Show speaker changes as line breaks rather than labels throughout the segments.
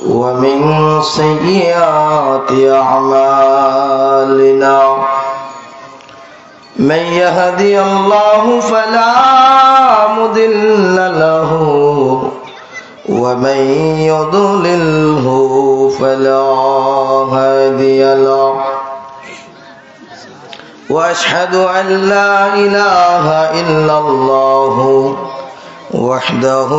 ومن سيئات أعمالنا من يهدي الله فلا مضل له ومن يضلله فلا هادي له وأشهد أن لا إله إلا الله وحده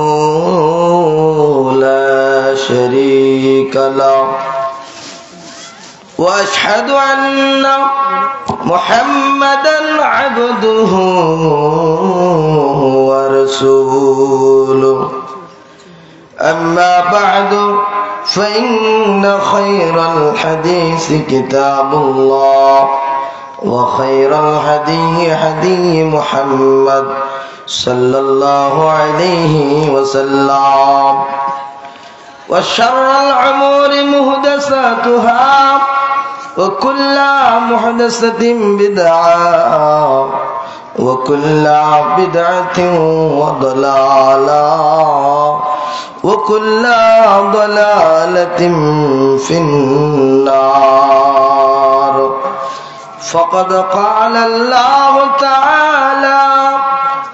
لا شريك له وأشهد أن محمدا عبده ورسوله أما بعد فإن خير الحديث كتاب الله وخير الهدي هدي محمد صلى الله عليه وسلم وشر الأمور محدثاتها وكل محدثة بدعة وكل بدعة ضلالة وكل ضلالة في النار فقد قال الله تعالى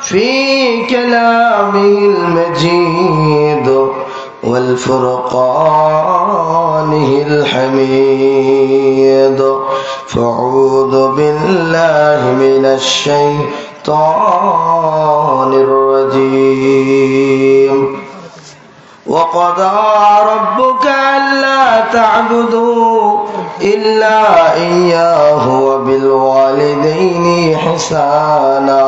في كلامه المجيد والفرقانه الحميد فأعوذ بالله من الشيطان الرجيم وقضى ربك ألا تعبدوا إلا إياه وبالوالدين إحسانا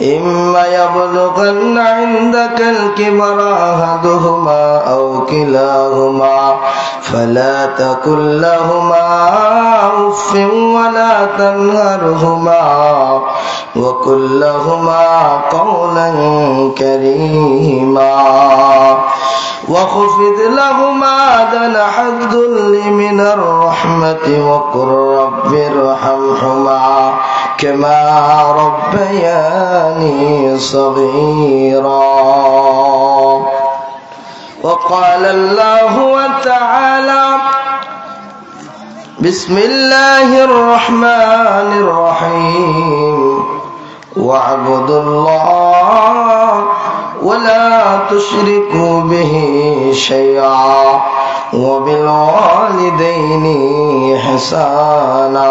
إما يبلغن عندك الكبر أحدهما أو كلاهما فلا تقل لهما أف ولا تنهرهما وقل لهما قولا كريما وخفض لهما جناح الذل من الرحمة وقل رب ارحمهما كما ربياني صغيرا وقال الله تعالى بسم الله الرحمن الرحيم واعبدوا الله ولا تشركوا به شيئا وبالوالدين إحسانا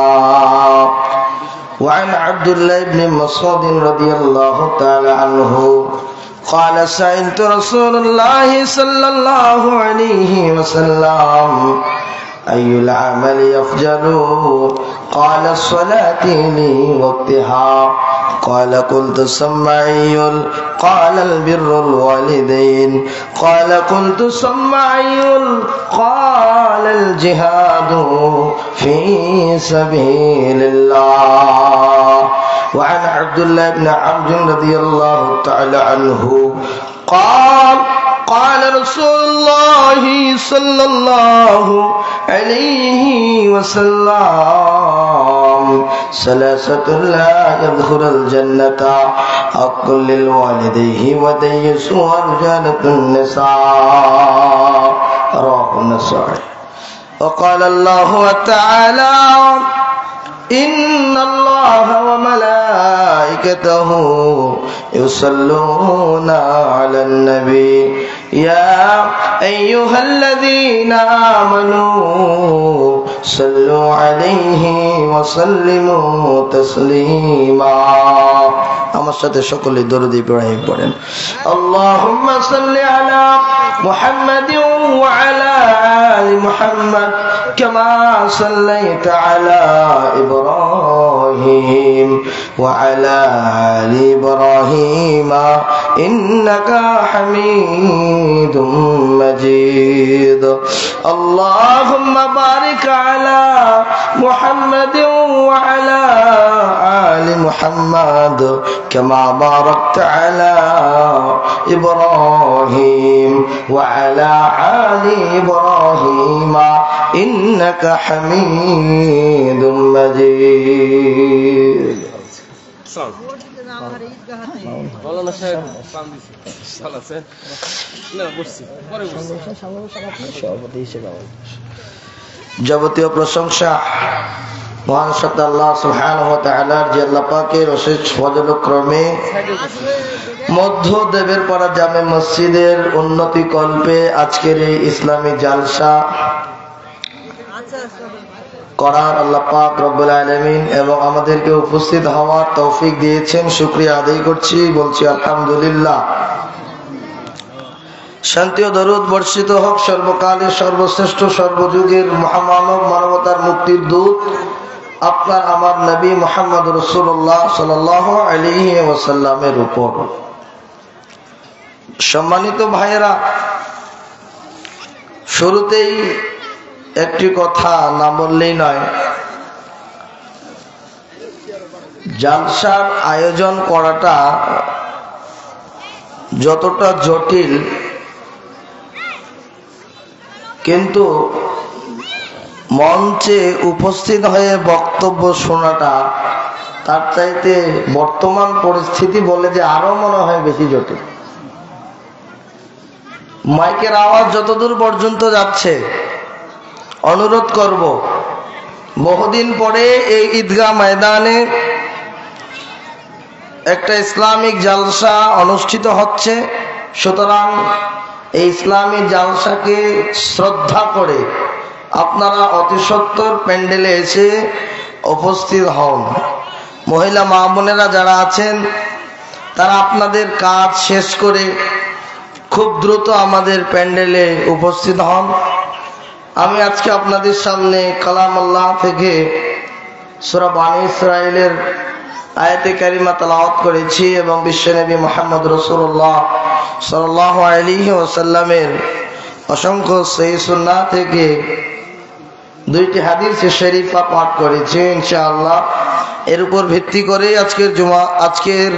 وعن عبد الله بن مسعود رضي الله تعالى عنه قال سألت رسول الله صلى الله عليه وسلم أي العمل يفجر قال الصلاة لوقتها قال قلت سمعي قال البر الوالدين قال قلت سمعي قال الجهاد في سبيل الله وعن عبد الله بن عمرو رضي الله تعالى عنه قال رسول الله صلى الله عليه وسلم ثلاثة لا يدخل الجنة حق للوالديه وديس ورجالة النساء رواه النسائي وقال الله تعالى إن الله وملائكته يصلون على النبي يا أيها الذين آمنوا صلوا عليه وسلموا تسليما আমার সাথে সকলে দরুদ ইব্রাহিম পড়েন আল্লাহুম্মা সাল্লি আলা মুহাম্মাদিন ওয়া আলা আলি মুহাম্মাদ কামা সাল্লাইতা আলা ইব্রাহিম ওয়া আলা আলি ইব্রাহিম ইন্নাকা হামিদুম মাজিদ আল্লাহুম্মা বারিক আলা মুহাম্মাদিন ওয়া আলা আলি মুহাম্মাদ كما باركت على إبراهيم وعلى آل إبراهيم إنك حميد مجيد যাবতীয় প্রশংসা মহান সত্তা আল্লাহ সুবহানাহু ওয়া তাআলার, যে আল্লাহ পাকের অশেষ ফজলক্রমে মধ্যদেবের পাড়া জামে মসজিদের উন্নতি কল্পে আজকের এই ইসলামী জালসা করার আল্লাহ পাক রব্বুল আলামিন এবং আমাদেরকে উপস্থিত হওয়ার তৌফিক দিয়েছেন। শুকরিয়া আদায় করছি, বলছি আলহামদুলিল্লাহ। শান্তি ও দরুদ বর্ষিত হোক সর্বকালের সর্বশ্রেষ্ঠ সর্বযুগের মহামানব, মানবতার মুক্তির দূত আপনার আমার নবী মুহাম্মদ রাসূলুল্লাহ সাল্লাল্লাহু আলাইহি ওয়াসাল্লামের উপর। সম্মানিত ভাইয়েরা, শুরুতেই একটি কথা না বললেই নয়। জালসার আয়োজন করাটা যতটা জটিল, কিন্তু মঞ্চে উপস্থিত হয়ে বক্তব্য শোনাটা তার চাইতে বর্তমান পরিস্থিতি বলে যে আরো মনে হয় বেশি জটিল। মাইকের আওয়াজ যতদূর পর্যন্ত যাচ্ছে, অনুরোধ করব, বহুদিন পরে এই ঈদগাহ ময়দানে একটা ইসলামিক জালসা অনুষ্ঠিত হচ্ছে। সুতরাং এই ইসলামী জালসাকে শ্রদ্ধা করে আপনারা অতি সত্বর প্যান্ডেলে এসে উপস্থিত হন। মহিলা মা বোনেরা যারা আছেন তারা আপনাদের কাজ শেষ করে খুব দ্রুত আমাদের প্যান্ডেলে উপস্থিত হন। আমি আজকে আপনাদের সামনে কালাম আল্লাহ থেকে সূরা বনী ইসরাঈলের আয়াতে কারিমা তেলাওয়াত করেছি এবং বিশ্বনবী মুহাম্মদ রাসূলুল্লাহ সাল্লাল্লাহু আলাইহি ওয়াসাল্লামের অসংখ্য সহিহ সুন্নাহ থেকে দুইটি হাদিস শরীফা পাঠ করেছি। ইনশাআল্লাহ এর উপর ভিত্তি করে আজকের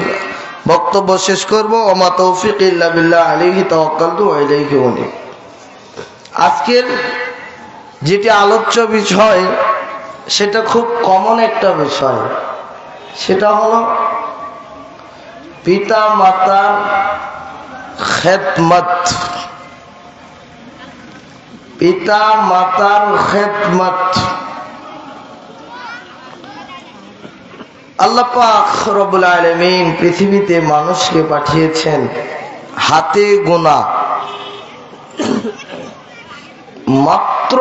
বক্তব্য শেষ করব। ওমা তৌফিক ইল্লা বিল্লাহ, আলাইহি তাওয়াক্কালতু ওয়া ইলাইহি উনীব। আজকের যেটি আলোচ্য বিষয় সেটা খুব কমন একটা বিষয়, সেটা হলো পিতা মাতার খেদমত। পিতা মাতার খেদমত। আল্লাহ পাক রব্বুল আলামিন পৃথিবীতে মানুষকে পাঠিয়েছেন হাতে গোনা মাত্র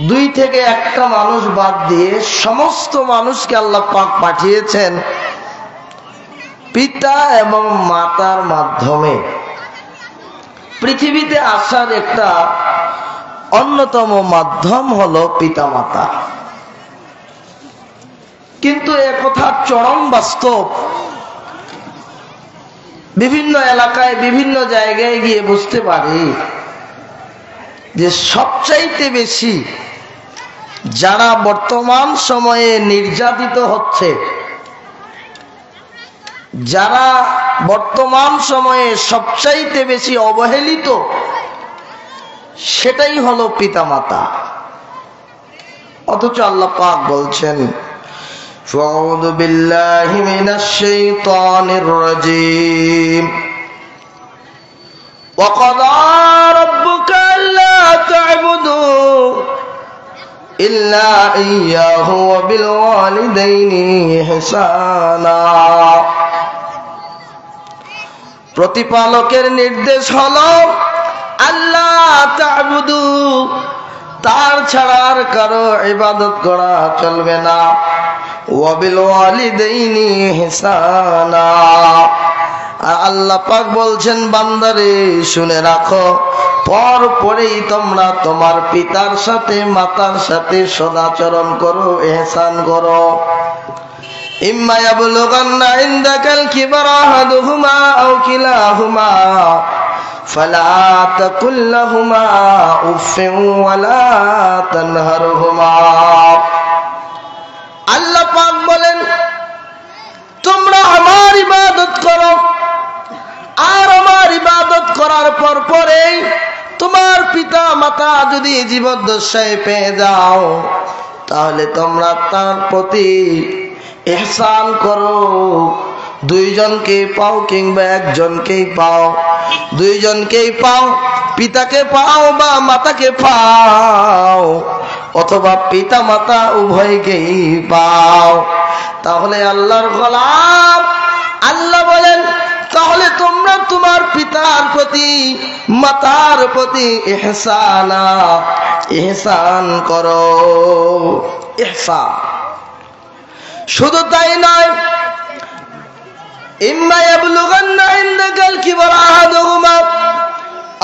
2 থেকে 1টা মানুষ বাদ দিয়ে সমস্ত মানুষকে আল্লাহ পাক পাঠিয়েছেন পিতা এবং মাতার মাধ্যমে। পৃথিবীতে আসার একটা অন্যতম মাধ্যম হলো পিতা মাতা। কিন্তু একথা চরম বাস্তব। বিভিন্ন এলাকায় বিভিন্ন জায়গায় গিয়ে বুঝতে পারি যে সবচাইতে বেশি যারা বর্তমান সময়ে নির্যাতিত হচ্ছে, যারা বর্তমান সময়ে সবচাইতে বেশি অবহেলিত, সেটাই হলো পিতামাতা। অথচ আল্লাহ পাক বলছেন, আউযু বিল্লাহি মিনাশ শাইতানির রাজীম, ওয়া ক্বাদা রাব্বুকা আল্লা তা'বুদু ইল্লা ইয়্যাহু ওয়া বিল ওয়ালিদাইনি ইহসানা। প্রতিপালকের নির্দেশ হলো আল্লাহ তা'বুদু, তার ছাড়া আর কারো ইবাদত করা চলবে না। ওয়া বিল ওয়ালিদাইনি ইহসানা। আর আল্লাহ পাক বলছেন, বান্দারে শুনে রাখো, পরেই তোমরা তোমার পিতার সাথে মাতার সাথে সদাচরণ করো, ইহসান করো। ইম্মা ইয়াবলুগান্না ইনদাকাল কিবারা আহাদুহুমা আও কিলাহুমা ফালা তাকুল লাহুমা উফফিন ওয়ালা তানহারহুমা। আল্লাহ পাক বলেন, তোমরা আমার ইবাদত করো, আর আমার ইবাদত করার পরেই তোমার পিতা মাতা যদি জীবদ্দশায় পেয়ে যাও, তাহলে তোমরা তার প্রতি ইহসান করো। দুইজনকে পাও কিংবা একজনকেই পাও, দুইজনকেই পাও, পিতাকে পাও বা মাতাকে পাও, অথবা পিতা মাতা উভয়কেই পাও, তাহলে আল্লাহর গোলাম। আল্লাহ বলেন তাহলে তোমরা তোমার পিতার প্রতি মাতার প্রতি ইহসান করো। ইহসান শুধু তাই নয়, ইম্মা ইয়াবলুগান্না ইনদাকাল কিবরা আহাদুহুমা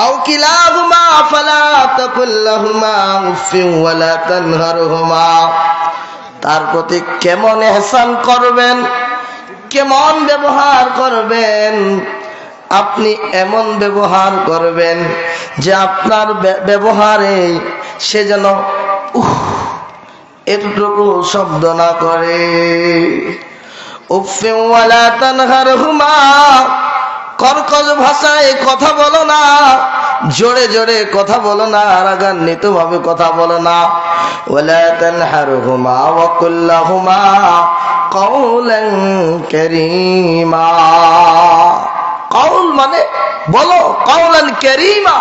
আও কিলাহুমা ফালা তাকুল লাহুমা উফিন ওয়ালা তানহারহুমা। তার প্রতি কেমন ইহসান করবেন, কেমন ব্যবহার করবেন? আপনি এমন ব্যবহার করবেন যে আপনার ব্যবহারে সে যেন এতটুকু শব্দ না করে। উফিন ওয়ালা তানহারহুমা, কর্কশ ভাষায় কথা বলো না, জোরে জোরে কথা বলো না, রাগান্বিত ভাবে কথা বলো না। ওয়ালা তানহারহুমা ওয়া কুল লাহুমা কাওলান কারীমা। কাউল মানে বলো, কাওলান কারীমা,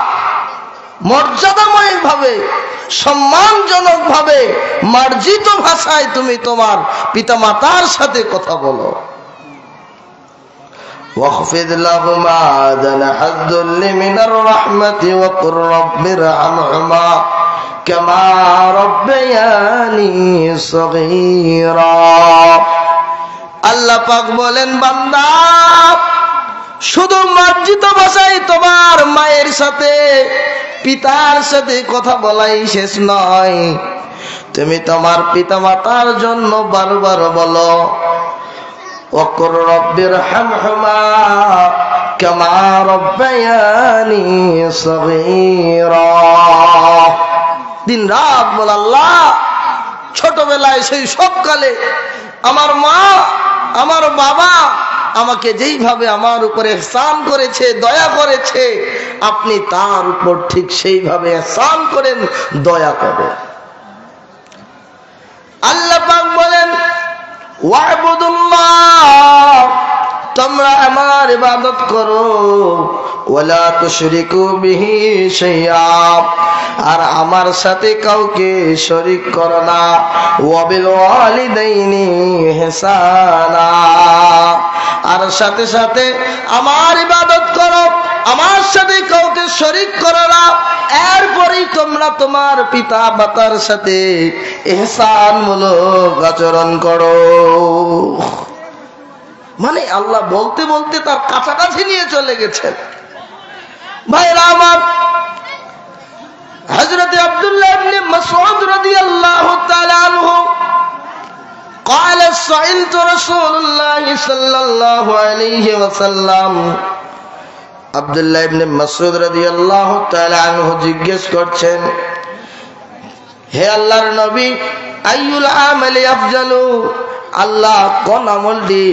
মর্যাদাময় ভাবে, সম্মানজনক ভাবে, মার্জিত ভাষায় তুমি তোমার পিতামাতার সাথে কথা বলো। واخفض لهما جناح الذل من الرحمة وقل رب ارحمهما كما ربياني صغيرا। আল্লাহ পাক বলেন, বান্দা শুধু মার্জিত ভাষায় তোমার মায়ের সাথে পিতার সাথে কথা বলাই শেষ নয়, তুমি তোমার পিতামাতার জন্য বারবার বলো ওয়াকুর রব্বির হামহুমা কামা রব্বায়ানি সগীরা। দিন রাত বল, আল্লাহ ছোটবেলায় সেই সবকালে আমার মা আমার বাবা আমাকে যেইভাবে আমার উপরে ইহসান করেছে, দয়া করেছে, আপনি তার উপর ঠিক সেইভাবে ইহসান করেন, দয়া করেন। আল্লাহ পাক বলেন ওয়া'বুদুল্লাহ, তোমরা আমার ইবাদত করো, ওয়ালা তুশরিকু বিহি শাইআ, আর আমার সাথে কাউকে শরীক করো না। ওয়াবিল ওয়ালিদাইনি ইহসানা, আর সাথে সাথে আমার ইবাদত করো, আমার সাথে কাউকে শরীক করো না। এরপরেই তোমরা তোমার পিতা মাতার সাথে ইহসানমূলক আচরণ করো। মানে আল্লাহ বলতে বলতে তার কাছাকাছি নিয়ে চলে গেছেন। ভাইরা আমার, হযরত আব্দুল্লাহ ইবনে মাসউদ রাদিয়াল্লাহু তাআলা আনহু قال سئلت رسول الله صلى الله عليه وسلم, আব্দুল্লাহ ইবনে মাসউদ রাদিয়াল্লাহু তাআলা আনহু জিজ্ঞেস করছেন, হে আল্লাহর নবী, আইয়ুল আমালি আফজালু, আল্লাহ কোন আমলটি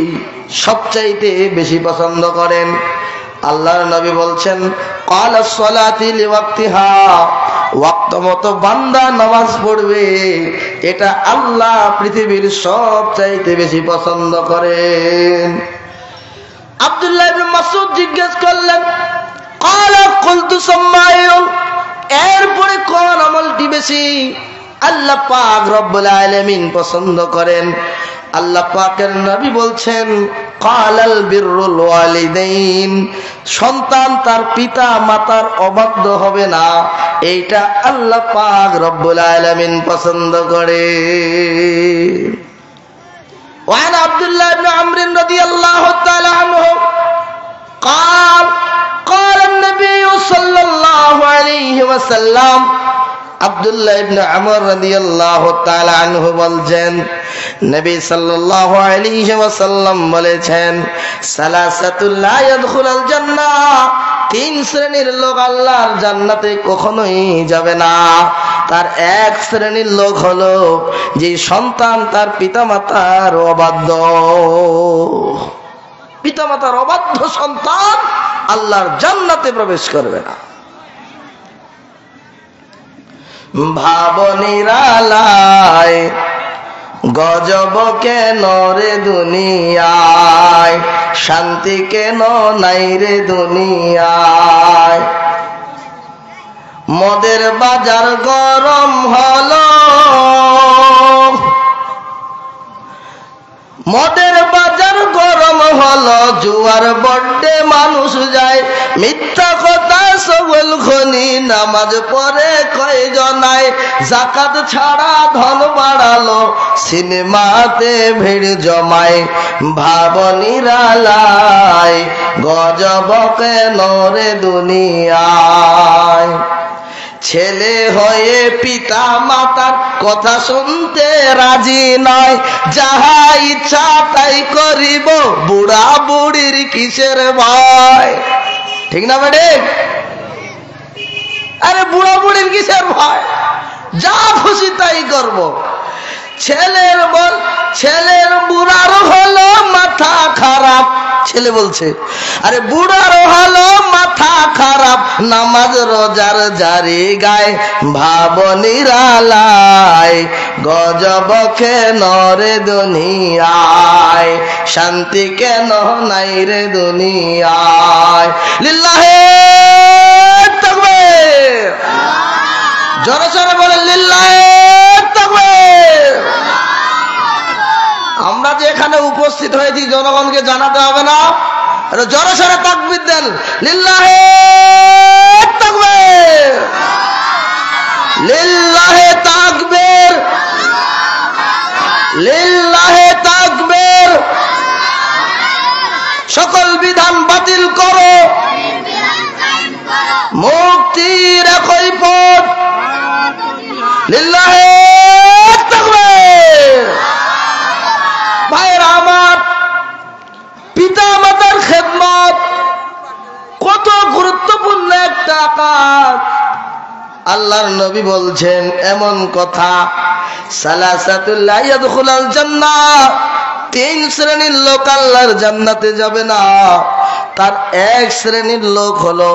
সবচাইতে বেশি পছন্দ করেন? আল্লাহর নবী বলছেন, ক্বালা সলাতি লিওয়াক্তিহা, ওয়াক্ত মতো বান্দা নামাজ পড়বে, এটা আল্লাহ পৃথিবীর সবচাইতে বেশি পছন্দ করেন। আব্দুল্লাহ ইবনে মাসউদ জিজ্ঞেস করলেন, ক্বালা কুলতু সাম্মায়ুন, এরপরে কোন আমলটি বেশি আল্লাহ পাক রব্বুল আলামিন পছন্দ করেন? আল্লাহ পাকের নবী বলছেন, ক্বালাল বিররুল ওয়ালিদাইন, সন্তান তার পিতা মাতার অবাধ্য হবে না, এইটা আল্লাহ পাক রব্বুল আলামিন পছন্দ করে। وعن عبد الله بن عمرو رضي الله تعالى عنه قال قال النبي صلى الله عليه وسلم, আব্দুল্লাহ ইবনে আমর রাদিয়াল্লাহু তাআলা আনহু বলেন, নবী সাল্লাল্লাহু আলাইহি ওয়াসাল্লাম বলেছেন, সালাসাতুল লা ইয়াদখুলুল জান্নাহ, তিন শ্রেণীর লোক আল্লাহর জান্নাতে কখনোই যাবে না। তার এক শ্রেণীর লোক হলো যে সন্তান তার পিতামাতার অবাধ্য। পিতামাতার অবাধ্য সন্তান আল্লাহর জান্নাতে প্রবেশ করবে না। ভাবনিরালায় গজব কেন রে দুনিয়ায়, শান্তি কেন নাই রে দুনিয়ায়। মদের বাজার গরম হলো, মদের বাজার গরম হলো, জুয়ার বড্ডে মানুষ যায়, মিথ্যা কথা সবল খনি, নামাজ পড়ে কয়জনায়, যাকাত ছাড়া ধন বাড়ালো, সিনেমাতে ভিড় জমায়, ভাবনিরালায় গজব কেন রে দুনিয়ায়। ছেলে হয়ে পিতা মাতার কথা শুনতে রাজি নয়, যাহা ইচ্ছা তাই করিব, বুড়া বুড়ির কিসের ভয়। ঠিক না ম্যাডাম? আরে বুড়া বুড়ির কিসের ভয়, যা খুশি তাই করব। ছেলের বুড়ার হলো মাথা খারাপ, ছেলে বলছে আরে বুড়ার হলো মাথা খারাপ, নামাজ রোজার জারি গায়, ভাবনিরালায় গজব কেন রে দুনিয়ায়, শান্তি কেন নাই রে দুনিয়ায়। লিল্লাহে তাকবীর, জোরে জোরে বলেন লিল্লাহে তাকবীর। আমরা যে এখানে উপস্থিত হয়েছি জনগণকে জানাতে হবে না? জোরে সোরে তাকবীর দেন, লিল্লাহে তাকবীর, লিল্লাহে তাকবীর, লিল্লাহে তাকবীর। সকল বিধান বাতিল করো, মুক্তির একই পথ, লিল্লাহে তাকবীর। ভাইরা আমার, পিতা মাতার খেদমত কত গুরুত্বপূর্ণ একটা কাজ। আল্লাহর নবী বলছেন এমন কথা, সালাসাতুল লা ইয়াদখুলুল জান্নাহ, তিন শ্রেণীর লোক আল্লাহর জান্নাতে যাবে না। তার এক শ্রেণীর লোক হলো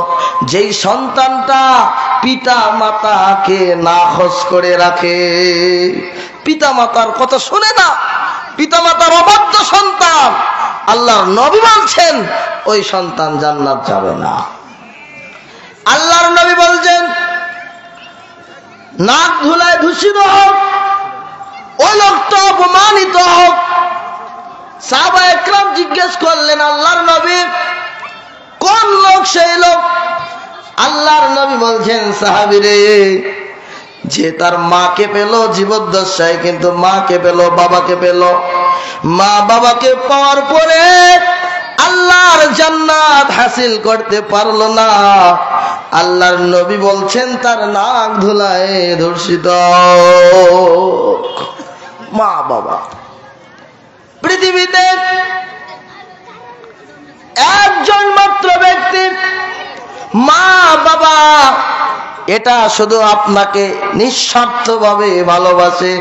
যেই সন্তানটা পিতা মাতাকে নাখোশ করে রাখে, পিতা মাতার কথা শুনে না, পিতা মাতার অবাধ্য সন্তান। আল্লাহর নবী বলছেন ওই সন্তান জান্নাত যাবে না। আল্লাহর নবী বলছেন নাক ধুলায় দূষিত হোক, ওই লোকটা অপমানিত হোক। সাহাবা একরাম জিজ্ঞেস করলেন আল্লাহর নবী কোন লোক সেই লোক? আল্লাহর নবী বলছেন সাহাবীরে, যে তার মাকে পেল জীবদ্দশায়, কিন্তু মাকে পেল, বাবাকে পেল, মা বাবাকে পাওয়ার পরে আল্লাহর জান্নাত হাসিল করতে পারলো না। আল্লাহর নবী বলছেন তার নাক ধুলায় ধর্ষিত। মা বাবা, পৃথিবীতে একজন মাত্র ব্যক্তি মা বাবা, এটা শুধু আপনাকে নিঃস্বার্থভাবে ভালোবাসে,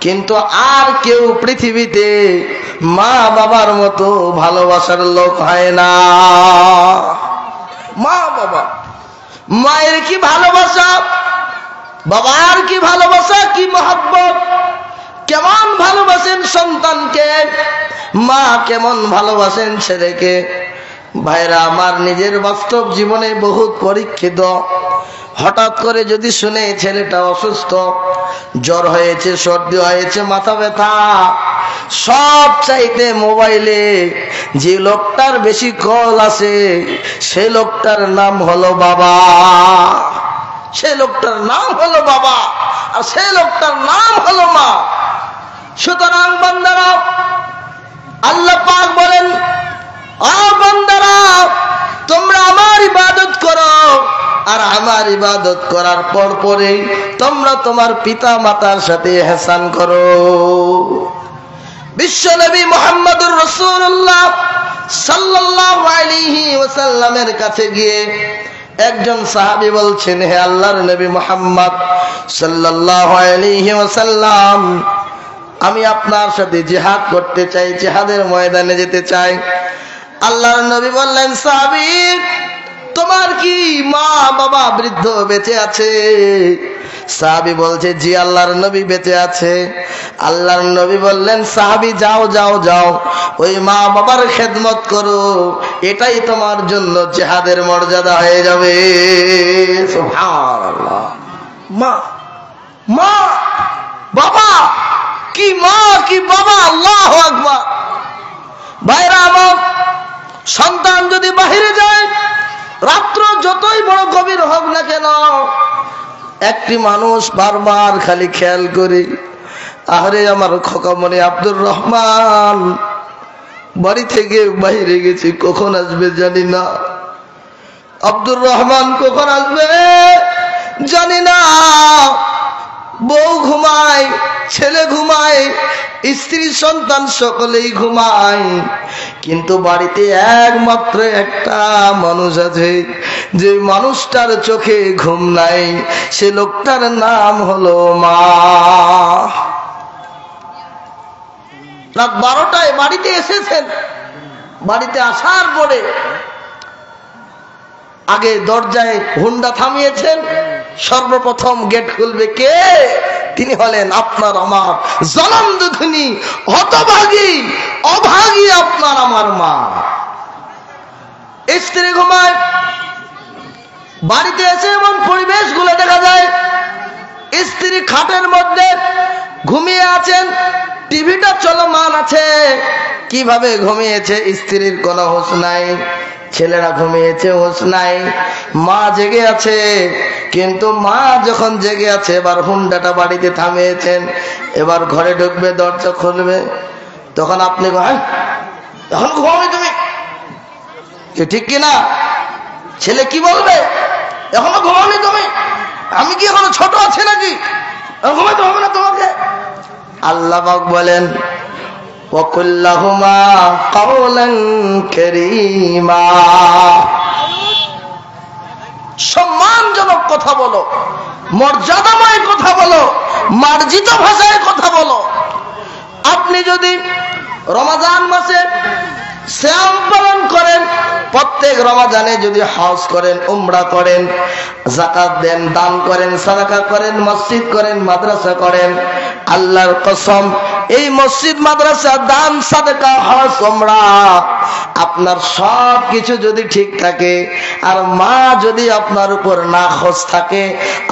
কিন্তু আর কেউ পৃথিবীতে মা বাবার মতো ভালোবাসার লোক হয় না। মা বাবা, মায়ের কি ভালোবাসা, বাবার কি ভালোবাসা, কি মহব্বত, কেমন ভালোবাসেন সন্তানকে, মা কেমন ভালোবাসেন ছেলেকে। ভাইরা আমার, নিজের বাস্তব জীবনে বহুত পরীক্ষিত। হঠাৎ করে যদি শুনে ছেলেটা অসুস্থ, জ্বর হয়েছে, সর্দি হয়েছে, মাথা ব্যথা, সব চাইতে মোবাইলে যে লোকটার বেশি কল আছে সেই লোকটার নাম হলো বাবা, সেই লোকটার নাম হলো বাবা, আর সেই লোকটার নাম হলো মা। সুতরাং বান্দারা, আল্লাহ পাক বলেন ও বান্দারা তোমরা আমার ইবাদত করো, আর আমার ইবাদত করার পর পরে তোমরা তোমার পিতা মাতার সাথে ইহসান করো। বিশ্বনবী মুহাম্মদুর রাসূলুল্লাহ সাল্লাল্লাহু আলাইহি ওয়াসাল্লামের কাছে গিয়ে একজন সাহাবী বলছেন, হে আল্লাহর নবী মুহাম্মদ সাল্লাল্লাহু আলাইহি ওয়াসাল্লাম, আমি আপনার সাথে জিহাদ করতে চাই, জিহাদের ময়দানে যেতে চাই। আল্লাহর নবী বললেন, সাহাবী তোমার কি মা বাবা বৃদ্ধ বেঁচে আছে? সাহাবী বলছে, জি আল্লাহর নবী বেঁচে আছে। আল্লাহর নবী বললেন, সাহাবী যাও যাও যাও, ওই মা বাবার খেদমত করো, এটাই তোমার জন্য জিহাদের মর্যাদা হয়ে যাবে। সুবহানাল্লাহ। মা মা বাবা, কি মা কি বাবা, আল্লাহু আকবার। ভাইরা আমার, সন্তান যদি বাহিরে যায়, রাত্র যতই বড় গভীর হোক না কেন, একটি মানুষ বারবার খালি খেয়াল করি, আরে আমার খোকা মনে আব্দুর রহমান বাড়ি থেকে বাইরে গেছে, কখন আসবে জানি না। আব্দুর রহমান কখন আসবে জানি না। বউ ঘুমায়, ছেলে ঘুমায়, স্ত্রী সন্তান সকলেই ঘুমায়, কিন্তু বাড়িতে একমাত্র একটা মানুষ আছে, যে মানুষটার চোখে ঘুম নাই, সে লোকটার নাম হলো মা। রাত 12টায় বাড়িতে এসেছেন, বাড়িতে আসার পরে আগে দরজায় হুন্ডা থামিয়েছেন, সর্বপ্রথম গেট খুলবে কে? তিনি হলেন আপনার আমার জনম দুঃখিনী, হতভাগী, অভাগী আপনার আমার মা। স্ত্রী ঘুমায়, বাড়িতে এসে এমন পরিবেশগুলো দেখা যায়, স্ত্রী খাটের মধ্যে ঘুমিয়ে আছেন, টিভিটা চলমান আছে। কিভাবে ঘুমিয়েছে স্ত্রীর কোনো হুঁশ নাই, ছেলেরা ঘুমিয়েছে হুঁশ নাই, মা জেগে আছে। কিন্তু মা যখন জেগে আছে, এবার হুন্ডাটা বাড়িতে থামিয়েছেন, এবার ঘরে ঢুকবে, দরজা খুলবে, তখন আপনি এখন ঘুমাবি তুমি, ঠিক কিনা? ছেলে কি বলবে, এখনো ঘুমাওনি তুমি, আমি কি এখনো ছোট আছি নাকি, ঘুমাইতে হবে না তোমাকে? আল্লাহ পাক বলেন, ওয়াকুল্লাহুমা কাওলান কারীমা, সম্মানজনক কথা বলো, মর্যাদাময় কথা বলো, মার্জিত ভাষায় কথা বলো। আপনি যদি রমজান মাসে সিয়াম পালন করেন, প্রত্যেক রমজানে যদি হজ করেন, উমরা করেন, যাকাত দেন, দান করেন, সাদাকা করেন, মসজিদ করেন, মাদ্রাসা করেন, আল্লাহর কসম, এই মসজিদ, মাদ্রাসা, দান, সাদাকা, হজ, উমরা, আপনার সব কিছু যদি ঠিক থাকে, আর মা যদি আপনার উপর নাখোশ থাকে,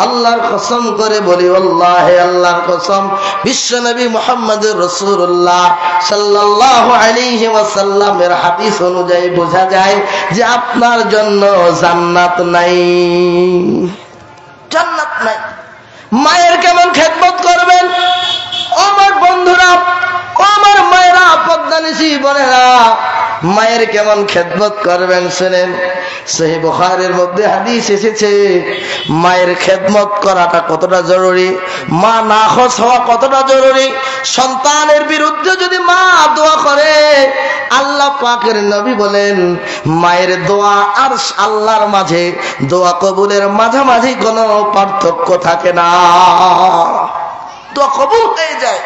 আল্লাহর কসম করে বলি, আল্লাহে, আল্লাহর কসম, বিশ্বনবী মুহাম্মদুর রাসূলুল্লাহ সাল্লাল্লাহু আলাইহি ওয়াসাল্লামের হাদিস অনুযায়ী বোঝা যায় যে আপনার জন্য জান্নাত নাই, জান্নাত নাই। মায়ের কেমন খেদমত করবেন ও আমার বন্ধুরা, ও আমার মায়েরা, পদ্মানিসি বোনেরা, মায়ের কেমন খেদমত করবেন শুনেন। সহিহ বুখারীর মধ্যে হাদিস এসেছে, মায়ের খেদমত করাটা কতটা জরুরি, মা নাখোশ হওয়া কতটা জরুরি। সন্তানের বিরুদ্ধে যদি মা দোয়া করে, আল্লাহ পাকের নবী বলেন, মায়ের দোয়া আর আল্লাহর মাঝে দোয়া কবুলের মাঝামাঝি কোনো পার্থক্য থাকে না, দোয়া কবুল হয়ে যায়।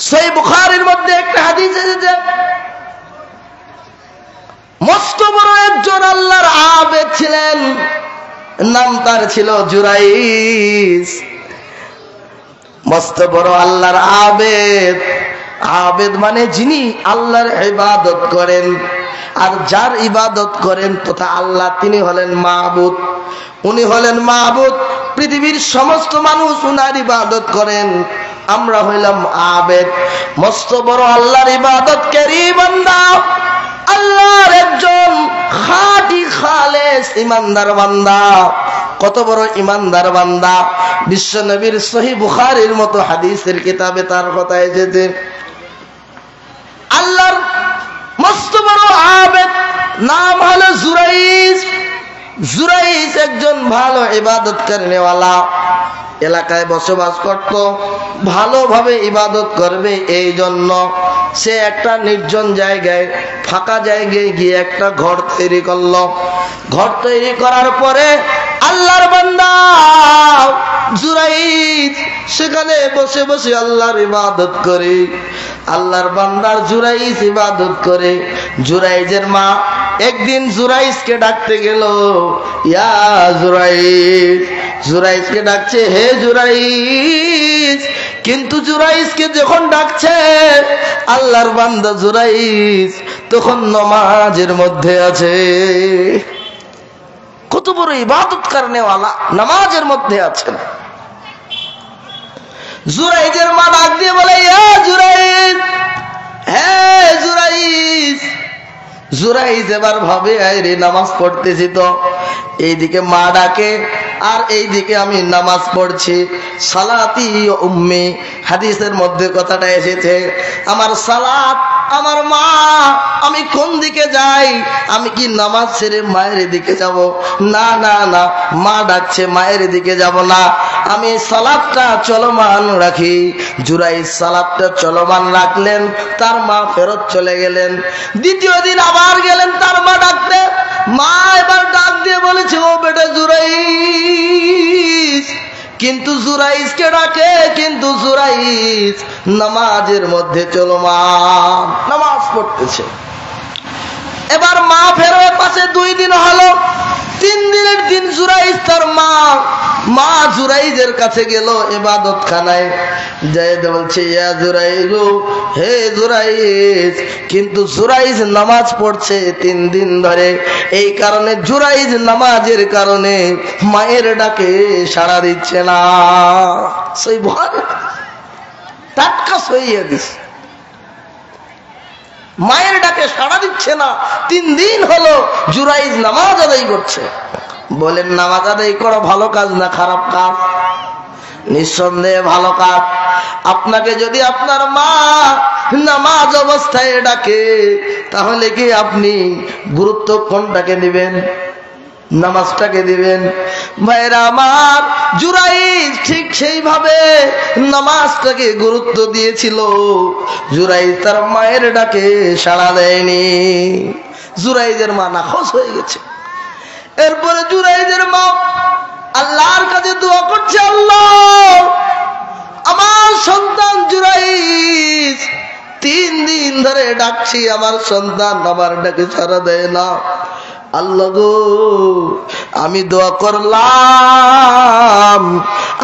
সহিহ বুখারীর মধ্যে একটা হাদিস এসেছে, মস্ত বড় একজন আল্লাহর আবেদ ছিলেন, নাম তার ছিল জুরাইস। মস্ত বড় আল্লাহর আবেদ, আবেদ মানে যিনি আল্লাহর ইবাদত করেন, আর যার ইবাদত করেন তথা আল্লাহ, তিনি হলেন মাবুদ। উনি হলেন মাবুদ, পৃথিবীর সমস্ত মানুষ উনার ইবাদত করেন, আমরা হইলাম আবেদ। মস্ত বড় আল্লাহর ইবাদতকারী বান্দা, আল্লাহর একজন খাঁটি খালেস ইমানদার বান্দা। কত বড় ইমানদার বান্দা! বিশ্ব নবীর সহিহ বুখারীর মতো হাদিসের কিতাবে তার কথা এসেছে, আল্লাহর মস্ত বড় আবেদ, নাম হলো জুরাইস। জুরাইস একজন ভালো ইবাদত করেনেওয়ালা, এলাকায় বসবাস করত, ভালোভাবে ইবাদত করবে এই জন্য সে একটা নির্জন জায়গায়, ফাঁকা জায়গায় গিয়ে একটা ঘর তৈরি করলো। ঘর তৈরি করার পরে আল্লাহর বান্দা জুরাইজ সেখানে বসে বসে আল্লাহর ইবাদত করে। আল্লাহর বান্দার জুরাইজ ইবাদত করে। জুরাইজের মা একদিন জুরাইজকে ডাকতে গেল, ইয়া জুরাইজ, জুরাইজকে ডাকছে, হে জুরাইজ। কিন্তু জুরাইজকে যখন ডাকছে আল্লাহর বান্দা জুরাইজ তখন নামাজের মধ্যে আছে। কত বড় ইবাদত করনেওয়ালা, নামাজের মধ্যে আছেন। জুরাইজের মা ডাক দিয়ে বলে, হে জুরাইজ, হে জুরাইজ। জুরাইজ এবার ভাবে, আরে নামাজ পড়তেছি তো, এইদিকে মা ডাকে আর এইদিকে আমি নামাজ পড়ছি। সালাতি উম্মি, হাদিসের মধ্যে কথাটা এসেছে, আমার সালাত, আমার মা। আমি কোন দিকে যাই? আমি কি নামাজ ছেড়ে মায়ের দিকে যাব? না না না, মা ডাকছে, মায়ের দিকে যাব না, আমি সালাতটা চলমান রাখি। জুরাইজ সালাতটা চলমান রাখলেন, তার মা ফেরত চলে গেলেন। দ্বিতীয় দিন আবার গেলেন তার মা ডাকতে, মা এবার ডাক দিয়ে বলেছে, ও বেটা জুরাইজ। কিন্তু জুরাইজকে ডাকে, কিন্তু জুরাইজ নামাজের মধ্যে চলমান, নামাজ পড়তেছে। এবার মা ফেরত পাশে 2 দিন হলো। 3 দিনের দিন জুরাইজ তার মা জুরাইজের কাছে গেল ইবাদত খানায়, যাই বলছে, ইয়া জুরাইজ, হে জুরাইজ। কিন্তু জুরাইজ নামাজ পড়ছে 3 দিন ধরে। এই কারণে জুরাইজ নামাজের কারণে মায়ের ডাকে সাড়া দিচ্ছে না। সেই ভয় টাটকা সইয়ে দিস, মায়ের ডাকে সাড়া দিচ্ছে না। 3 দিন হলো জুরাইজ নামাজ আদায় করছে। বলেন, নামাজ আদায় করো ভালো কাজ না খারাপ কাজ? নিঃসন্দেহে ভালো কাজ। আপনাকে যদি আপনার মা নামাজ অবস্থায় ডাকে, তাহলে কি আপনি গুরুত্ব কোনটাকে দিবেন? নামাজটাকে দিবেন। ভাইরা আমার, জুরাইজ ঠিক সেইভাবে নামাজটাকে গুরুত্ব দিয়েছিল। জুরাইজ তার মায়ের ডাকে সাড়া দেয়নি। জুরাইজের মা নাখোশ হয়ে গেছে। এরপরে জুরাইজের মা আল্লাহর কাছে দোয়া করছে, আল্লাহ, আমার সন্তান জুরাইজ 3 দিন ধরে ডাকছি, আমার সন্তান আমার ডাকে সাড়া দেয় না। আল্লাহ গো, আমি দোয়া করলাম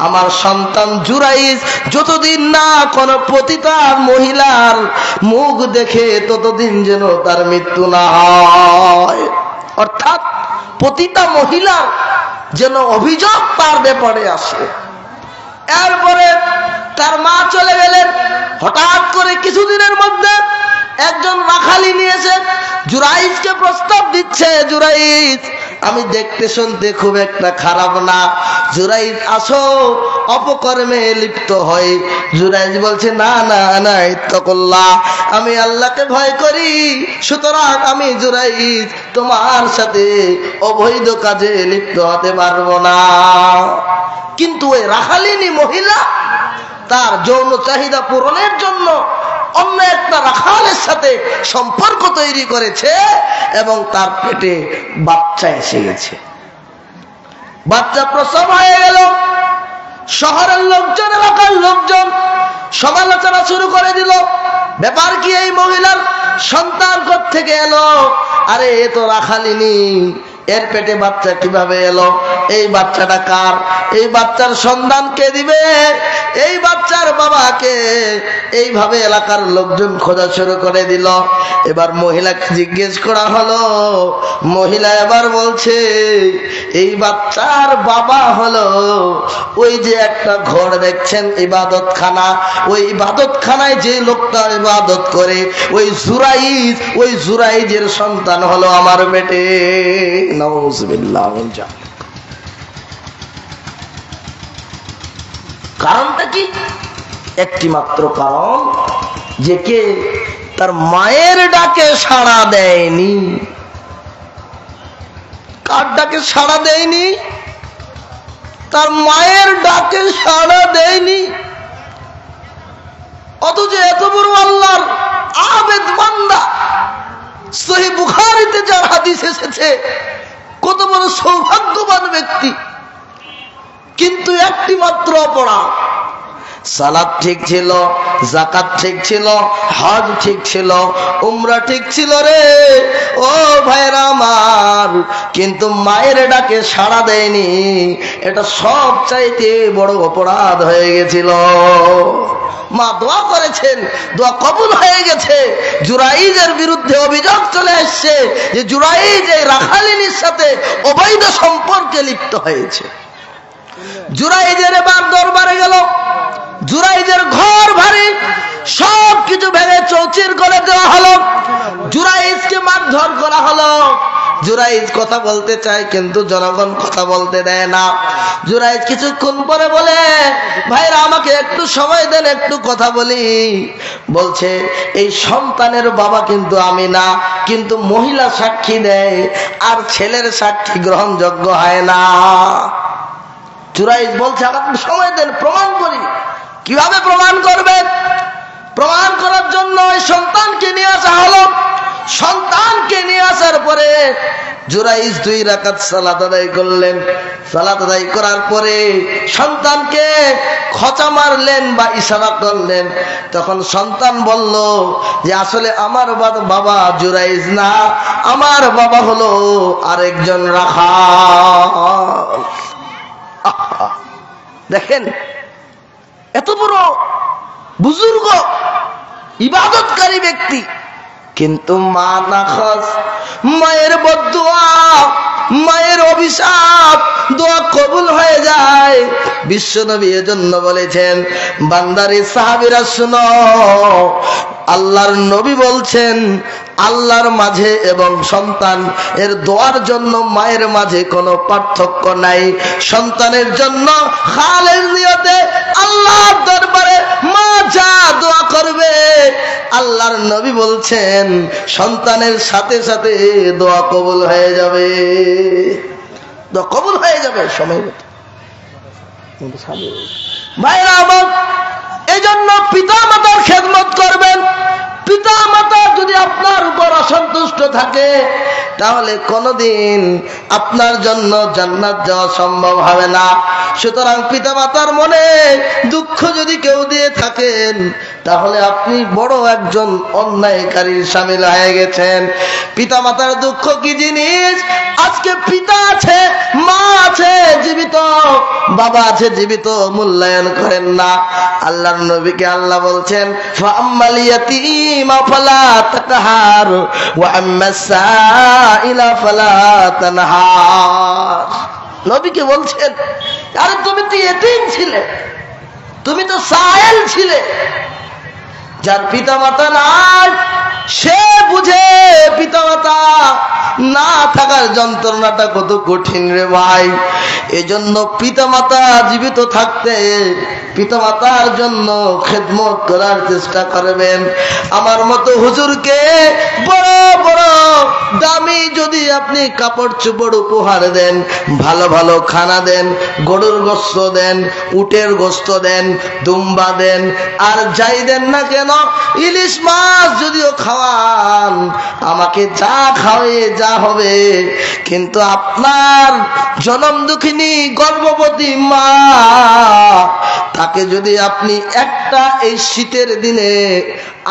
আমার সন্তান জুরাইজ যতদিন না কোন পতিতা মহিলার মুখ দেখে ততদিন যেন তার মৃত্যু না হয়। অর্থাৎ পতিতা মহিলা যেন অভিযোগ তার ব্যাপারে আসে। এরপরে তার মা চলে গেলেন। হঠাৎ করে কিছুদিনের মধ্যে একজন রাখালি নিয়েছে, জুরাইজকে প্রস্তাব দিচ্ছে, জুরাইজ, আমি দেখতে শুনতে খুব একটা খারাপ না, জুরাইজ আসো, অপকর্মে লিপ্ত হয়। জুরাইজ বলছে, না না না, ইত্তাকুল্লাহ, আমি আল্লাহকে ভয় করি, সুতরাং আমি জুরাইজ তোমার সাথে অবৈধ কাজে লিপ্ত হতে পারবো না। কিন্তু ওই রাখালিনী মহিলা তার যৌন চাহিদা পূরণের জন্য অন্য একটা রাখালের সাথে সম্পর্ক তৈরি করেছে এবং তার পেটে বাচ্চা এসে গেছে। বাচ্চা প্রসব হয়ে গেল। শহরের লোকজন, এলাকার লোকজন সমালোচনা শুরু করে দিল, ব্যাপার কি, এই মহিলার সন্তান কোত্থেকে এলো? আরে এ তো রাখালিনী, এর পেটে বাচ্চা কিভাবে এলো? এই বাচ্চাটা কার? এই বাচ্চার সন্ধান কে দিবে? এই বাচ্চার বাবাকে? এইভাবে এলাকার লোকজন খোঁজা শুরু করে দিল। এবার মহিলাকে জিজ্ঞেস করা হলো। মহিলা এবার বলছে, এই বাচ্চার বাবা হলো ওই যে একটা ঘর দেখছেন ইবাদতখানা, ওই ইবাদতখানায় যে লোকটা ইবাদত করে ওই জুরাইজ, ওই জুরাইজের সন্তান হলো আমার পেটে। নাউযুবিল্লাহ। কারণটা কি? একটি মাত্র কারণ, যে কে তার মায়ের ডাকে সাড়া দেয়নি। কার ডাকে সাড়া দেয়নি? তার মায়ের ডাকে সাড়া দেয়নি। অথচ এত বড় আল্লাহর আবেদ বান্দা, সহিহ বুখারীতে যার হাদিস এসেছে, কত বড় সৌভাগ্যবান ব্যক্তি, কিন্তু একটি মাত্র অপরাধ, সালাত ঠিক ছিল, যাকাত ঠিক ছিল, হজ ঠিক ছিল, উমরা ঠিক ছিল রে ও ভাইরা আমার, কিন্তু মায়ের ডাকে সাড়া দেয়নি। এটা সব চাইতে বড় অপরাধ হয়ে গেছিল। মা দোয়া করেছেন, দোয়া কবুল হয়ে গেছে। জুরাইজের বিরুদ্ধে অভিযোগ চলে আসছে যে জুরাইজ এই রাখালিনীর সাথে অবৈধ সম্পর্কে লিপ্ত হয়েছে। জুরাইজের এবার দরবারে গেল, জুরাইজের ঘর ভারী, সব কিছু ভেঙে চৌচির করে দেওয়া হলো, জুরাইজকে মারধর করা হলো। জুরাইজ কথা বলতে চায় কিন্তু জনগণ কথা বলতে দেয় না। জুরাইজ কিছুক্ষণ পরে বলে, ভাইরা আমাকে একটু সময় দেন, একটু কথা বলি। বলছে এই সন্তানের বাবা কিন্তু আমি না, কিন্তু মহিলা সাক্ষী দেয় আর ছেলের সাক্ষী গ্রহণযোগ্য হয় না। জুরাইজ বলছে আমাকে সময় দেন, প্রমাণ করি। কিভাবে প্রমাণ করবেন? প্রমাণ করার জন্য ওই সন্তানকে নিয়ে আসা হলো। সন্তানকে নিয়ে আসার পরে জুরাইজ 2 রাকাত সালাত আদায় করলেন। সালাত আদায় করার পরে সন্তানকে খোঁচা মারলেন বা ইশারা করলেন। তখন সন্তান বলল যে আসলে আমার বাবা জুরাইজ না, আমার বাবা হলো আরেকজন রাখাল। দেখেন এত বড় বুজুর্গ ইবাদতকারী ব্যক্তি, কিন্তু মা নাখাস, মায়ের বদদুয়া, মায়ের অভিশাপ, দোয়া কবুল হয়ে যায়। বিশ্বনবী এজন্য বলেছেন, বান্দারে সাহাবীরা শুনো, আল্লাহর নবী বলছেন আল্লাহর মাঝে এবং সন্তান এর দোয়ার জন্য মায়ের মাঝে কোনো পার্থক্য নাই। সন্তানের জন্য খালেস নিয়তে আল্লাহর দরবারে মা যা দোয়া করবে, আল্লাহর নবী বলছেন সন্তানের সাথে সাথে দোয়া কবুল হয়ে যাবে, দোয়া কবুল হয়ে যাবে সময় মতো। ভাইরা আমার, এই জন্য পিতা মাতার খেদমত করবেন। পিতা মাতা যদি আপনার উপর অসন্তুষ্ট থাকে তাহলে কোনদিন আপনার জন্য জান্নাত যাওয়া সম্ভব হবে না। সুতরাং পিতা মাতার মনে দুঃখ যদি কেউ দিয়ে থাকেন তাহলে আপনি বড় একজন অন্যায়কারীর শামিল হয়ে গেছেন। পিতা মাতার দুঃখ কি জিনিস? আজকে পিতা আছে, মা আছে জীবিত, বাবা আছে জীবিত, মূল্যায়ন করেন না। আল্লাহর নবীকে আল্লাহ বলছেন, ফাআম্মাল ইয়াতীমা ফালা তাকহার ওয়া আম্মাস সাইলা ফালা তানহার। নবীকে বলছেন, আরে তুমি তো ইতিম ছিলে, তুমি তো সাইল ছিলে। যার পিতা মাতা নাই সে বুঝে পিতামাতা না থাকার যন্ত্রণাটা কত কঠিন রে ভাই। এজন্য পিতামাতা জীবিত থাকতে পিতামাতার জন্য খেদমত করার চেষ্টা করবেন। আমার মতো হুজুরকে বড় বড় দামি যদি আপনি কাপড় চোপড় উপহার দেন, ভালো ভালো খানা দেন, গরুর গোশত দেন, উটের গোশত দেন, দুম্বা দেন, আর যাই দেন না কেন, ইলিশ মাছ যদিও খাওয়ান, আমাকে যা খাওয়ে যা হবে, কিন্তু আপনার জনম দুঃখিনী গর্ভবতী মা তাকে যদি আপনি একটা এই শীতের দিনে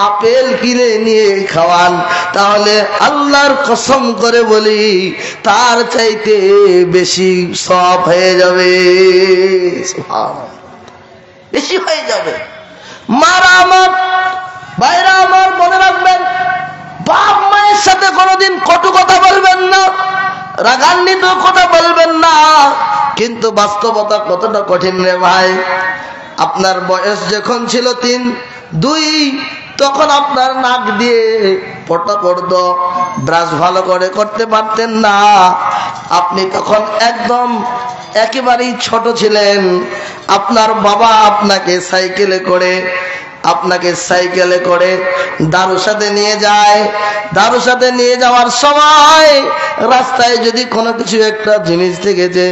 আপেল কিনে নিয়ে খাওয়ান, তাহলে আল্লাহর কসম করে বলি তার চাইতে বেশি সওয়াব হয়ে যাবে, বেশি হয়ে যাবে। মারা আমার, ভাইরা আমার, মনে রাখবেন, বাপ মায়ের সাথে কোনোদিন কটু কথা বলবেন না, রাগান্বিত কথা বলবেন না। কিন্তু বাস্তবতা কতটা কঠিন রে ভাই। আপনার বয়স যখন ছিল 3-2, তখন আপনার নাক দিয়ে পটা পড়তো, ব্রাশ ভালো করে করতে পারতেন না। আপনি তখন একদম একেবারেই ছোট ছিলেন। আপনার বাবা আপনাকে সাইকেলে করে দারুর সাথে নিয়ে যায়। দারুর সাথে নিয়ে যাওয়ার সময় রাস্তায় যদি কোনো কিছু একটা জিনিস দেখেছে,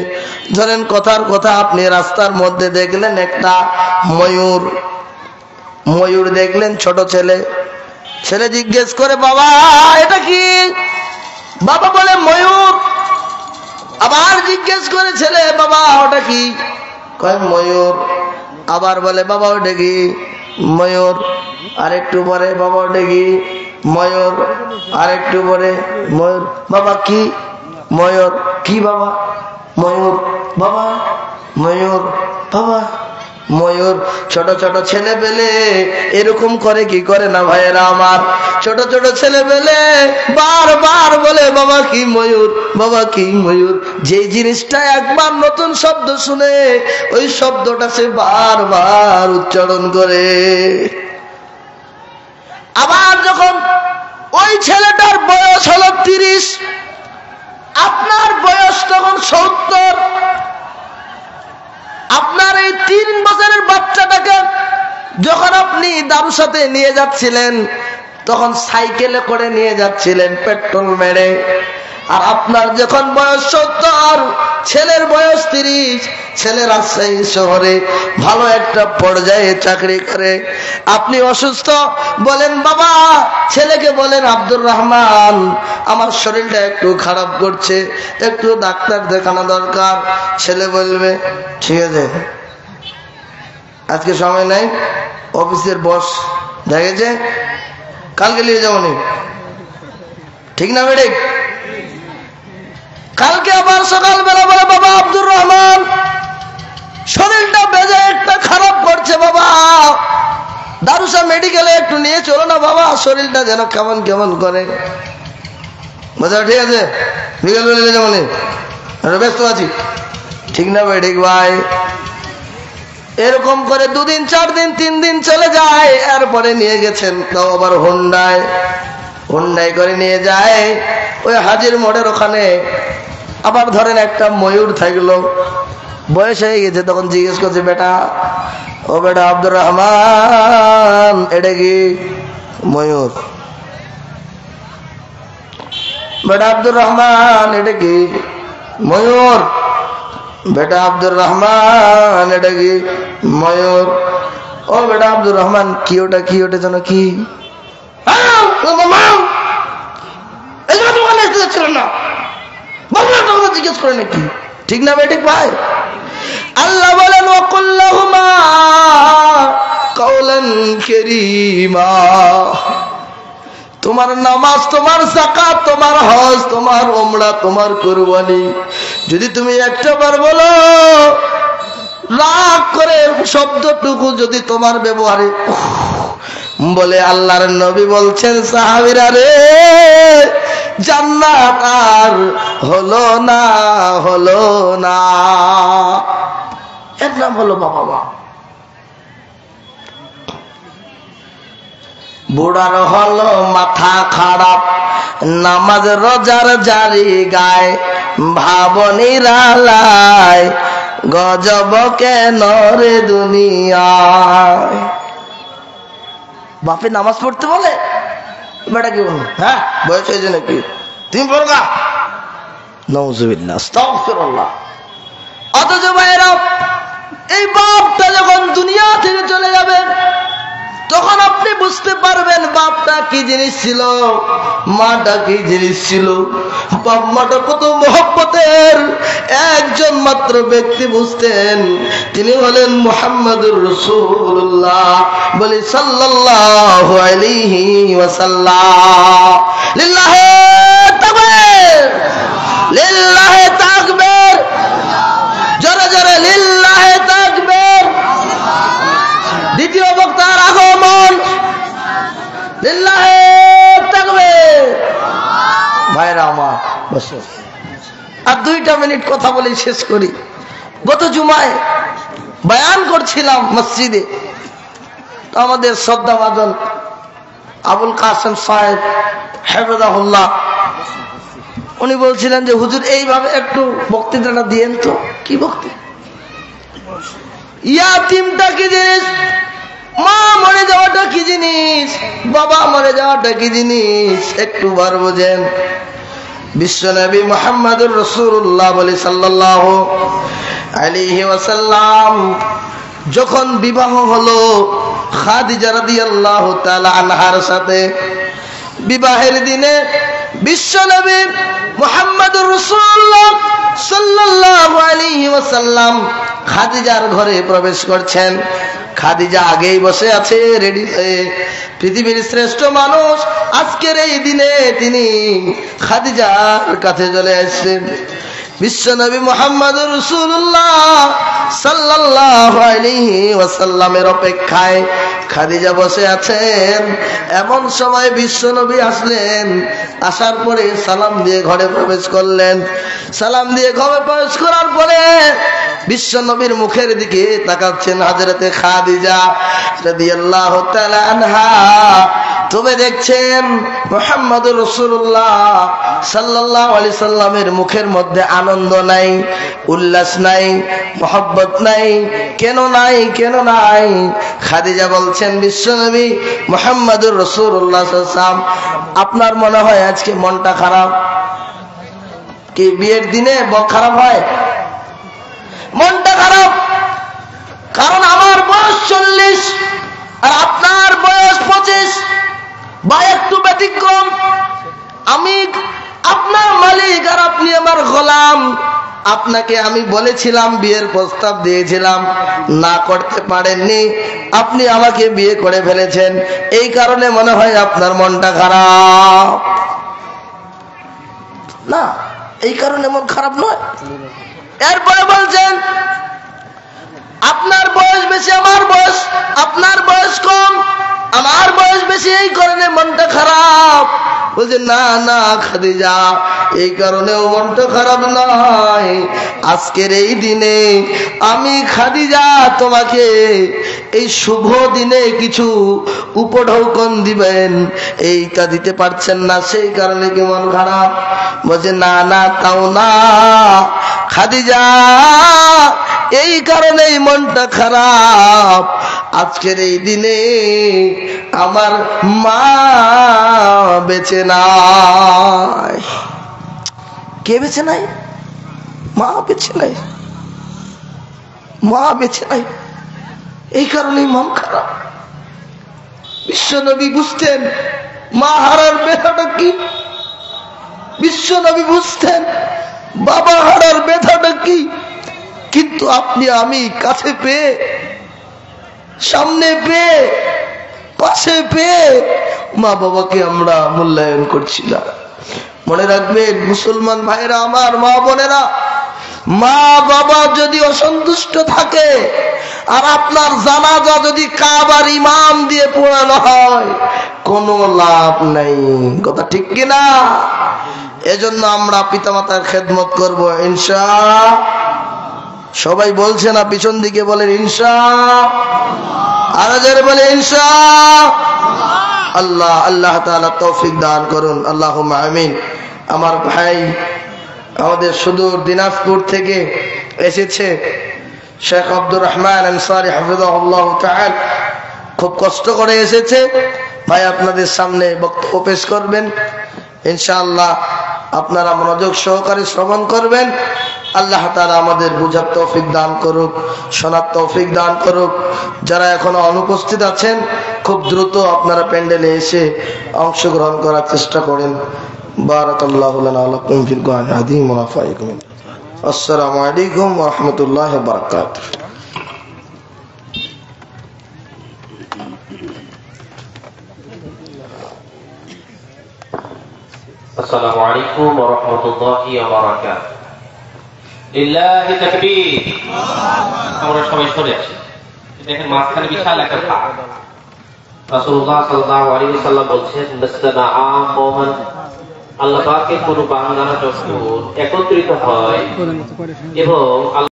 ধরেন কথার কথা আপনি রাস্তার মধ্যে দেখলেন একটা ময়ূর দেখলেন, ছোট ছেলে জিজ্ঞেস করে, বাবা এটা কি? বাবা বলে ময়ূর। আবার জিজ্ঞেস করে ছেলে, বাবা ওটা কি? কয় ময়ূর। আবার বলে বাবা ওটা কি? ময়ূর। আরেকটু পরে বাবা ওটা কি? ময়ূর। আরেকটু পরে ময়ূর। বাবা কি? ময়ূর। কি বাবা? ময়ূর। বাবা ময়ূর। বাবা ময়ূর। ছোট ছোট ছেলে পেলে এরকম করে কি করে না ভাইয়েরা আমার? ছোট ছোট ছেলে পেলে বারবার বলে বাবা কি? ময়ূর। বাবা কি? ময়ূর। যে জিনিসটা একবার নতুন শব্দ শুনে ওই শব্দটা সে বারবার উচ্চারণ করে। আবার যখন ওই ছেলেটার বয়স হলো 30, আপনার বয়স তখন 70, আপনার এই 3 বছরের বাচ্চাটাকে যখন আপনি দারুসাতে নিয়ে যাচ্ছিলেন তখন সাইকেলে করে নিয়ে যাচ্ছিলেন পেট্রোল মেরে। আর আপনার যখন বয়স 70, ছেলের বয়স 30, ছেলে রাজশাহী শহরে ভালো একটা পর্যায়ে চাকরি করে। আপনি অসুস্থ, বলেন বাবা, ছেলেকে বলেন আব্দুর রহমান আমার শরীরটা একটু খারাপ করছে, একটু ডাক্তার দেখানো দরকার। ছেলে বলবে ঠিক আছে, আজকে সময় নাই, অফিসের বস দেখেছে, কালকে নিয়ে যাবো নি। ঠিক না বেড়ে? কালকে আবার সকালবেলা বলে বাবা আব্দুর রহমান শরীরটা বেজে একটা খারাপ করছে, বাবা দারুসা মেডিকেলে একটু নিয়ে চলো না বাবা, শরীরটা যেন কেমন কেমন করে। বোঝা ঠিক আছে, বিকেল বেলা যেমন ব্যস্ত আছি। ঠিক না ভাই? ঠিক ভাই। এরকম করে 2 দিন 4 দিন 3 দিন চলে যায়। এরপরে নিয়ে গেছেন তাও আবার হোন্ডায় করে নিয়ে যায় ওই হাজির মোড়ের ওখানে। আবার ধরেন একটা ময়ূর থাকলো, বয়স হয়ে গেছে, তখন জিজ্ঞেস করছে বেটা, ও বেটা আব্দুর রহমান এটা কি? ময়ূর। বেটা আব্দুর রহমান এটা কি? ময়ূর। বেটা আব্দুর রহমান এটা কি? ময়ূর। ও বেটা আব্দুর রহমান কি ওটা? কি ওটা যেন কি? ছিল না, জিজ্ঞেস করে নাকি? ঠিক না বেঠিক ভাই? আল্লাহ বলেন ওয়াকুল্লাহুমা কাওলান কারীমা। তোমার নামাজ, তোমার যাকাত, তোমার হজ, তোমার উমরা, তোমার কুরবানি যদি তুমি একটাবার বলো, রাগ করে শব্দটুকু যদি তোমার ব্যবহারে বলে, আল্লাহর নবী বলছেন সাহাবীরা রে জান্নাত আর হলো না। এর নাম হলো বাবা মা। বুড়ার হলো মাথা খারাপ, নামাজ রোজার জারি গায়, ভাবনিরালায় গজব কেন রে দুনিয়ায়। বাপে নামাজ পড়তে বলে, বেটা কি বলবো? হ্যাঁ বয়স হয়েছে নাকি? তুমি বলবা নাউযুবিল্লাহ, আস্তাগফিরুল্লাহ। অথচ ভাইরা এই বাপটা যখন দুনিয়া থেকে চলে যাবে তখন আপনি বুঝতে পারবেন বাপটা কি জিনিস ছিল, মাটা কি জিনিস ছিল। বাপ মাটা কত মহব্বতের। একজন মাত্র ব্যক্তি বুঝতেন, তিনি হলেন মুহাম্মাদুর রাসূলুল্লাহ, বলি সাল্লাল্লাহু আলাইহি ওয়াসাল্লাম। লিল্লাহি তাকবীর, লিল্লাহি তাকবীর, জোরে জোরে লিল্লাহি তাকবীর। দ্বিতীয় বক্তার আগমন, লিল্লাহি তাকবীর। ভাইরা আমার বসো, আর 2টা মিনিট কথা বলে শেষ করি। গত জুমায় বয়ান করছিলাম মসজিদে, আমাদের শ্রদ্ধাভাজন আবুল কাসেম সাহেব হাফেজাহুল্লাহ উনি বলছিলেন যে হুজুর এইভাবে একটু বক্তৃতাটা দিয়েন তো। কি বক্তৃতা? ইয়াতিমটা কি জিনিস, মা মরে যাওয়াটা কি জিনিস, বাবা মরে যাওয়াটা কি জিনিস, একটু বার বোঝেন। বিশ্বনবী মুহাম্মদুর রাসূলুল্লাহ বলে সাল্লাল্লাহু আলাইহি ওয়াসাল্লাম যখন বিবাহ হলো খাদিজা রাদিয়াল্লাহু তাআলা আনহার সাথে, বিবাহের দিনে বিশ্বনবী মুহাম্মদুর রাসূলুল্লাহ সাল্লাল্লাহু আলাইহি ওয়াসাল্লাম খাদিজার ঘরে প্রবেশ করছেন। খাদিজা আগেই বসে আছে রেডি হয়ে। পৃথিবীর শ্রেষ্ঠ মানুষ আজকের এই দিনে তিনি খাদিজার কাছে চলে আসছেন। বিশ্বনবী মুহাম্মদুর রাসূলুল্লাহ সাল্লাল্লাহু আলাইহি ওয়াসাল্লামের অপেক্ষায় খাদিজা বসে আছেন। এমন সময় বিশ্বনবী আসলেন। আসার পরে সালাম দিয়ে ঘরে প্রবেশ করলেন। সালাম দিয়ে ঘরে প্রবেশ করার পরে বিশ্বনবীর মুখের দিকে তাকাচ্ছেন হযরতে খাদিজা রাদিয়াল্লাহু তাআলা আনহা। তুমি দেখছেন মুহাম্মদুর রাসূলুল্লাহ সাল্লাল্লাহু আলাইহি সাল্লামের মুখের মধ্যে আনন্দ নাই, উল্লাস নাই, মহব্বত নাই। কেন নাই? কেন নাই? খাদিজা বলছেন, বিশ্বনবী মুহাম্মদুর রাসূলুল্লাহ সাল্লাল্লাহু আলাইহি সাল্লাম, আপনার মনে হয় আজকে মনটা খারাপ? কি বিয়ের দিনে খারাপ হয়? মনটা খারাপ কারণ আমার বয়স 40 আর আপনার বয়স 25 বা একটু ব্যতিক্রম। আমি আপনার মালিক আর আপনি আমার গোলাম। আপনাকে আমি বলেছিলাম, বিয়ের প্রস্তাব দিয়েছিলাম, না করতে পারেননি। আপনি আমাকে বিয়ে করে ফেলেছেন, এই কারণে মনে হয় আপনার মনটা খারাপ। না, এই কারণে মন খারাপ নয়। এরপরে বলছেন, আপনার বয়স বেশি, আমার বয়স, আপনার বয়স কম, আমার বয়স বেশি, এই কারণে মনটা খারাপ। বলছে, না না খাদিজা, এই কারণেও মনটা খারাপ নয়। আজকের এই দিনে আমি খাদিজা তোমাকে এই শুভ দিনে কিছু উপঢৌকন দিবেন, এইটা দিতে পারছেন না, সেই কারণে কি মন খারাপ? বলছে, না না, তাও না খাদিজা, এই কারণেই মনটা খারাপ। আজকের এই দিনে আমার মা বেঁচে নাই। কে বেঁচে নাই? মা বেঁচে নাই, মা বেঁচে নাই, এই কারণেই মন খারাপ। বিশ্বনবী বুঝতেন মা হারার ব্যথাটা কি, বিশ্বনবী বুঝতেন বাবা হারার ব্যথাটা কি। কিন্তু আপনি আমি কাছে পেয়ে, সামনে পেয়ে, পাশে পেয়ে মা বাবাকে আমরা মূল্যায়ন করছি না। মনে রাখবেন মুসলমান ভাইরা আমার, মা বোনেরা, মা বাবা যদি অসন্তুষ্ট থাকে আর আপনার জানাজা যদি কাবার ইমাম দিয়ে পড়ানো হয়, কোনো লাভ নাই। কথা ঠিক কিনা? এজন্য আমরা পিতামাতার খেদমত করব ইনশাআল্লাহ। সবাই বলছে না, পিছন দিকে বলেন ইনশাআল্লাহ, আর যারা বলে ইনশাআল্লাহ। আল্লাহ আল্লাহ তাআলা তৌফিক দান করুন, আল্লাহুম্মা আমিন। আমার ভাই আমাদের সুদূর দিনাজপুর থেকে এসেছে শেখ আব্দুর রহমান আনসারী হাফিজাহুল্লাহ তাআলা, খুব কষ্ট করে এসেছে। ভাই আপনাদের সামনে বক্তব্য পেশ করবেন ইনশাআল্লাহ। আপনারা মনোযোগ সহকারে শ্রবণ করবেন। আল্লাহ তাআলা আমাদের বুঝার তৌফিক দান করুক, শোনার তৌফিক দান করুক। যারা এখনো অনুপস্থিত আছেন, খুব দ্রুত আপনারা প্যান্ডেলে এসে অংশগ্রহণ করার চেষ্টা করেন। বারাকাল্লাহু লানা ওয়া লাকুম ফিল কুরআনিল আযীম ওয়া নাফা'াকুম। আসসালামু আলাইকুম ওয়া রাহমাতুল্লাহি ওয়া বারাকাতুহু।
আসসালামু আলাইকুম ওয়া রাহমাতুল্লাহি ওয়া বারাকাতুহু। লিল্লাহি তাকবীর। আমরা সবাই সরে আসি। দেখেন মাঝখানে বিশাল একটা ফাঁক। রাসূলুল্লাহ সাল্লাল্লাহু আলাইহি ওয়াসাল্লাম বলছেন, মুসতামাআ কওমান, আল্লাহ পাকের কোন বান্দারা যখন একত্রিত হয় এবং